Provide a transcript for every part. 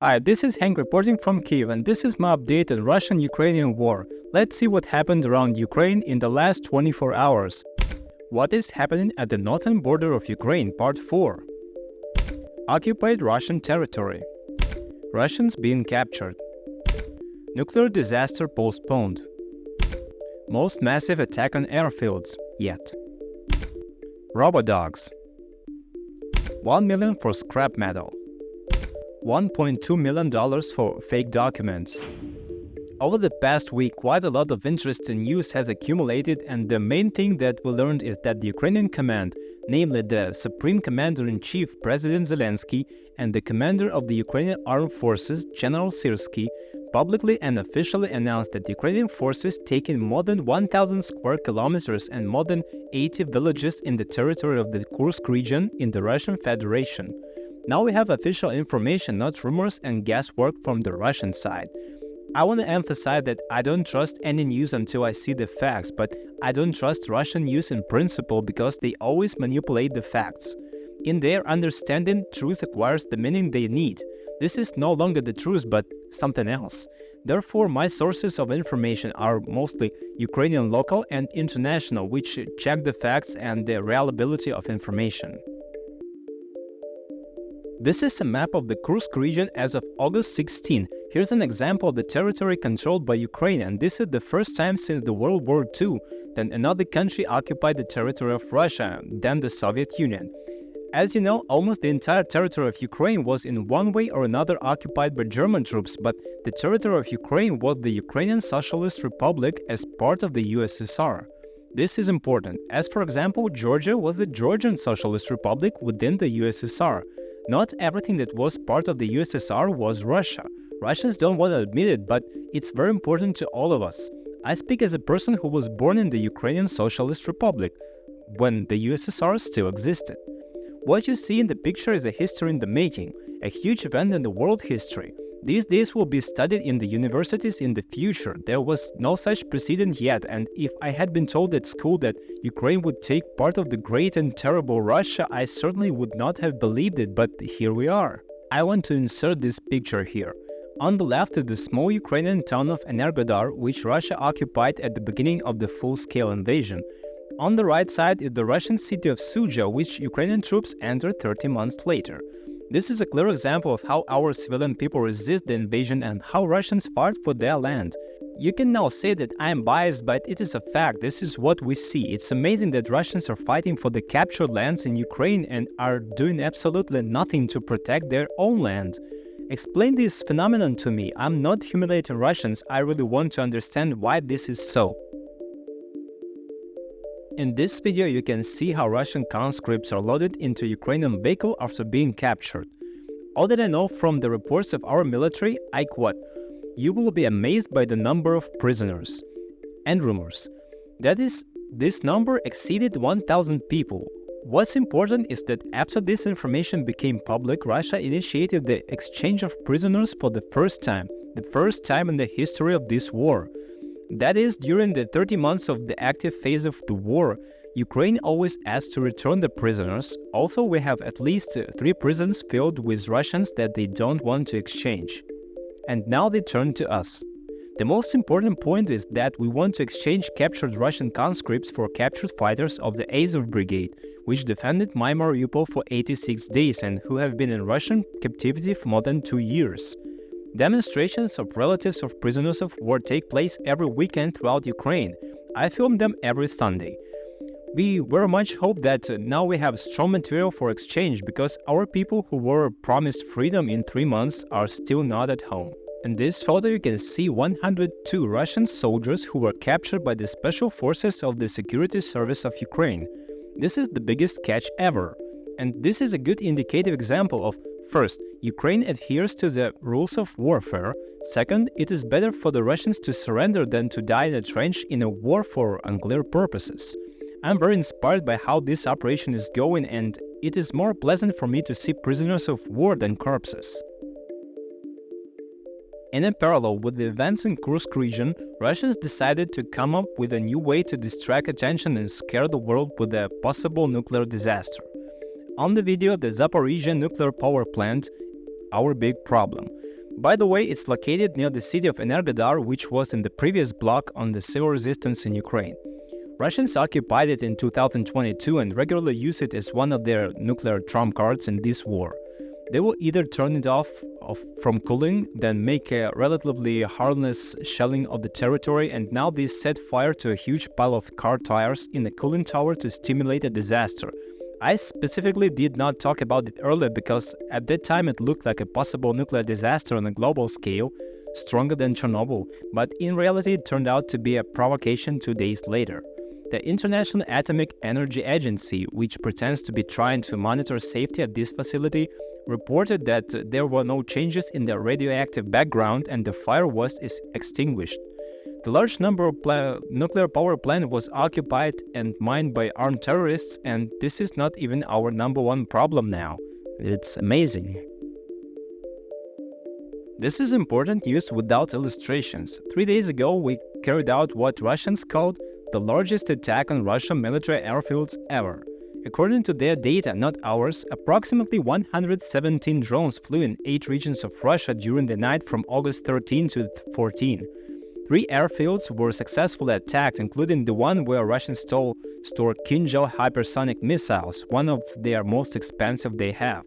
Hi, this is Hank reporting from Kyiv, and this is my update on Russian-Ukrainian war. Let's see what happened around Ukraine in the last 24 hours. What is happening at the northern border of Ukraine, Part 4. Occupied Russian territory. Russians being captured. Nuclear disaster postponed. Most massive attack on airfields yet. Robodogs. 1 million for scrap metal. $1.2 million for fake documents. Over the past week, quite a lot of interest in news has accumulated, and the main thing that we learned is that the Ukrainian command, namely the Supreme Commander-in-Chief President Zelensky and the commander of the Ukrainian Armed Forces, General Syrsky, publicly and officially announced that Ukrainian forces taken more than 1,000 square kilometers and more than 80 villages in the territory of the Kursk region in the Russian Federation. Now we have official information, not rumors and guesswork from the Russian side. I want to emphasize that I don't trust any news until I see the facts, but I don't trust Russian news in principle because they always manipulate the facts. In their understanding, truth acquires the meaning they need. This is no longer the truth, but something else. Therefore, my sources of information are mostly Ukrainian local and international, which check the facts and the reliability of information. This is a map of the Kursk region as of August 16. Here's an example of the territory controlled by Ukraine, and this is the first time since the World War II that another country occupied the territory of Russia, then the Soviet Union. As you know, almost the entire territory of Ukraine was in one way or another occupied by German troops, but the territory of Ukraine was the Ukrainian Socialist Republic as part of the USSR. This is important, as for example, Georgia was the Georgian Socialist Republic within the USSR. Not everything that was part of the USSR was Russia. Russians don't want to admit it, but it's very important to all of us. I speak as a person who was born in the Ukrainian Socialist Republic, when the USSR still existed. What you see in the picture is a history in the making, a huge event in the world history. These days will be studied in the universities in the future. There was no such precedent yet, and if I had been told at school that Ukraine would take part of the great and terrible Russia, I certainly would not have believed it, but here we are. I want to insert this picture here. On the left is the small Ukrainian town of Energodar, which Russia occupied at the beginning of the full-scale invasion. On the right side is the Russian city of Sudzha, which Ukrainian troops entered 30 months later. This is a clear example of how our civilian people resist the invasion and how Russians fought for their land. You can now say that I am biased, but it is a fact. This is what we see. It's amazing that Russians are fighting for the captured lands in Ukraine and are doing absolutely nothing to protect their own land. Explain this phenomenon to me. I'm not humiliating Russians. I really want to understand why this is so. In this video, you can see how Russian conscripts are loaded into Ukrainian vehicle after being captured. All that I know from the reports of our military, I quote, "You will be amazed by the number of prisoners." And rumors. That is, this number exceeded 1,000 people. What's important is that after this information became public, Russia initiated the exchange of prisoners for the first time in the history of this war. That is, during the 30 months of the active phase of the war, Ukraine always asked to return the prisoners. Also, we have at least 3 prisons filled with Russians that they don't want to exchange. And now they turn to us. The most important point is that we want to exchange captured Russian conscripts for captured fighters of the Azov Brigade, which defended my Mariupol for 86 days and who have been in Russian captivity for more than 2 years. Demonstrations of relatives of prisoners of war take place every weekend throughout Ukraine. I film them every Sunday. We very much hope that now we have strong material for exchange because our people who were promised freedom in 3 months are still not at home. In this photo you can see 102 Russian soldiers who were captured by the special forces of the Security Service of Ukraine. This is the biggest catch ever. And this is a good indicative example of, first, Ukraine adheres to the rules of warfare. Second, it is better for the Russians to surrender than to die in a trench in a war for unclear purposes. I'm very inspired by how this operation is going, and it is more pleasant for me to see prisoners of war than corpses. In a parallel with the events in Kursk region, Russians decided to come up with a new way to distract attention and scare the world with a possible nuclear disaster. On the video, the Zaporizhzhia nuclear power plant, our big problem. By the way, it's located near the city of Energodar, which was in the previous block on the civil resistance in Ukraine. Russians occupied it in 2022 and regularly use it as one of their nuclear trump cards in this war. They will either turn it off from cooling, then make a relatively harmless shelling of the territory, and now they set fire to a huge pile of car tires in a cooling tower to stimulate a disaster. I specifically did not talk about it earlier because at that time it looked like a possible nuclear disaster on a global scale, stronger than Chernobyl, but in reality it turned out to be a provocation 2 days later. The International Atomic Energy Agency, which pretends to be trying to monitor safety at this facility, reported that there were no changes in the radioactive background and the fire was extinguished. The large number of nuclear power plant was occupied and mined by armed terrorists, and this is not even our number one problem now. It's amazing. This is important news without illustrations. 3 days ago, we carried out what Russians called the largest attack on Russian military airfields ever. According to their data, not ours, approximately 117 drones flew in 8 regions of Russia during the night from August 13 to 14. 3 airfields were successfully attacked, including the one where Russians stored Kinzhal hypersonic missiles, one of their most expensive they have.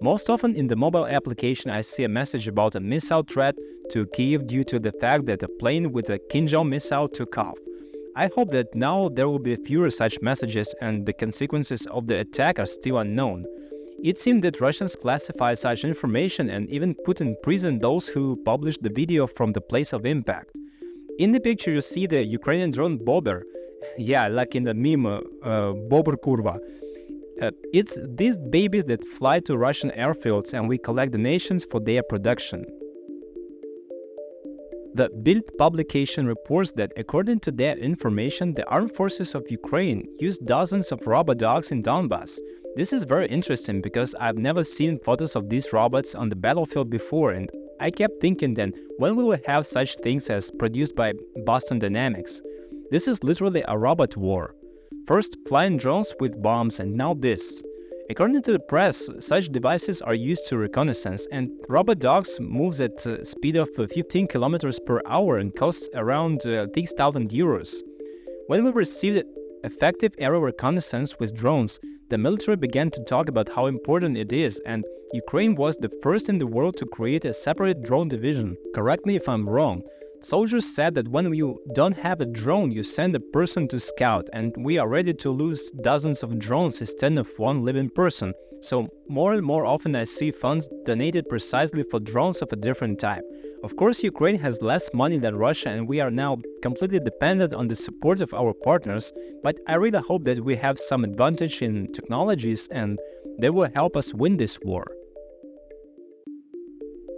Most often in the mobile application I see a message about a missile threat to Kyiv due to the fact that a plane with a Kinzhal missile took off. I hope that now there will be fewer such messages and the consequences of the attack are still unknown. It seemed that Russians classified such information and even put in prison those who published the video from the place of impact. In the picture you see the Ukrainian drone Bobber. Yeah, like in the meme, Bobber Kurva. It's these babies that fly to Russian airfields and we collect donations for their production. The Bild publication reports that according to their information, the armed forces of Ukraine used dozens of Robodogs in Donbass. This is very interesting because I've never seen photos of these robots on the battlefield before, and I kept thinking then, when will we have such things as produced by Boston Dynamics? This is literally a robot war. First flying drones with bombs and now this. According to the press, such devices are used to reconnaissance, and Robodogs moves at a speed of 15 kilometers per hour and costs around 6,000 euros. When we received effective aerial reconnaissance with drones, the military began to talk about how important it is, and Ukraine was the first in the world to create a separate drone division. Correct me if I'm wrong. Soldiers said that when you don't have a drone, you send a person to scout, and we are ready to lose dozens of drones instead of one living person. So more and more often I see funds donated precisely for drones of a different type. Of course, Ukraine has less money than Russia and we are now completely dependent on the support of our partners, but I really hope that we have some advantage in technologies and they will help us win this war.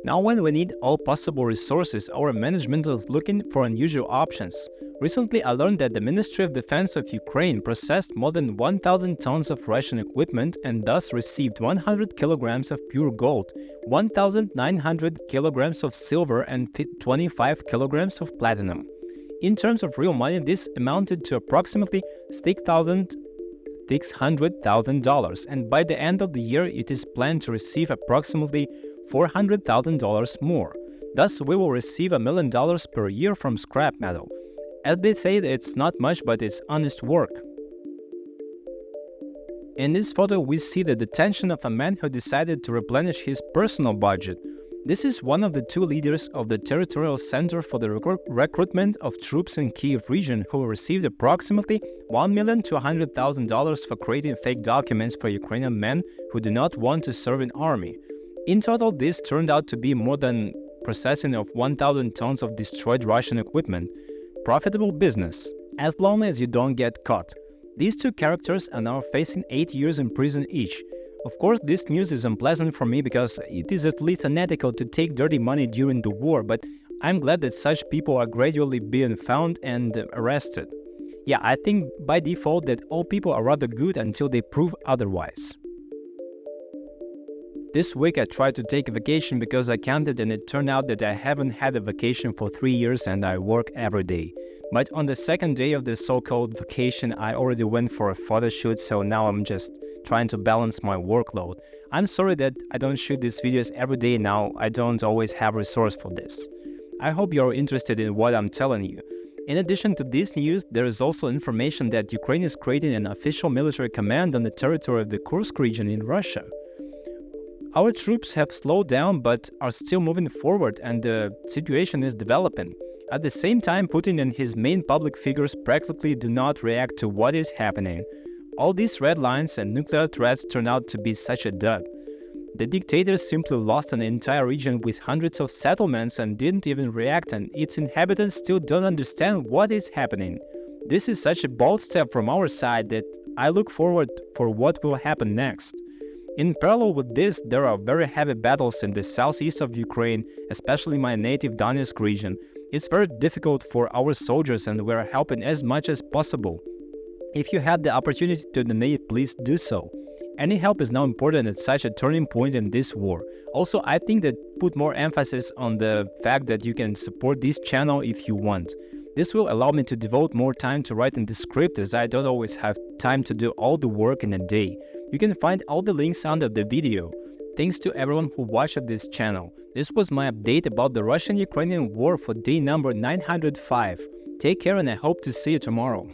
Now when we need all possible resources, our management is looking for unusual options. Recently I learned that the Ministry of Defense of Ukraine processed more than 1,000 tons of Russian equipment and thus received 100 kilograms of pure gold, 1,900 kilograms of silver and 25 kilograms of platinum. In terms of real money, this amounted to approximately $600,000, and by the end of the year it is planned to receive approximately $400,000 more. Thus, we will receive $1 million per year from scrap metal. As they say, it's not much, but it's honest work. In this photo, we see the detention of a man who decided to replenish his personal budget. This is one of the 2 leaders of the Territorial Center for the Recruitment of Troops in Kyiv region who received approximately $1,200,000 for creating fake documents for Ukrainian men who do not want to serve in army. In total, this turned out to be more than processing of 1,000 tons of destroyed Russian equipment. Profitable business, as long as you don't get caught. These 2 characters are now facing 8 years in prison each. Of course, this news is unpleasant for me because it is at least unethical to take dirty money during the war, but I'm glad that such people are gradually being found and arrested. Yeah, I think by default that all people are rather good until they prove otherwise. This week I tried to take a vacation because I counted and it turned out that I haven't had a vacation for 3 years and I work every day. But on the second day of the so-called vacation I already went for a photo shoot, so now I'm just trying to balance my workload. I'm sorry that I don't shoot these videos every day now. I don't always have resource for this. I hope you're interested in what I'm telling you. In addition to this news, there is also information that Ukraine is creating an official military command on the territory of the Kursk region in Russia. Our troops have slowed down but are still moving forward, and the situation is developing. At the same time, Putin and his main public figures practically do not react to what is happening. All these red lines and nuclear threats turn out to be such a dud. The dictators simply lost an entire region with hundreds of settlements and didn't even react, and its inhabitants still don't understand what is happening. This is such a bold step from our side that I look forward for what will happen next. In parallel with this, there are very heavy battles in the southeast of Ukraine, especially my native Donetsk region. It's very difficult for our soldiers and we're helping as much as possible. If you had the opportunity to donate, please do so. Any help is now important at such a turning point in this war. Also, I think that put more emphasis on the fact that you can support this channel if you want. This will allow me to devote more time to writing the script, as I don't always have time to do all the work in a day. You can find all the links under the video. Thanks to everyone who watched this channel. This was my update about the Russian-Ukrainian war for day number 905. Take care and I hope to see you tomorrow.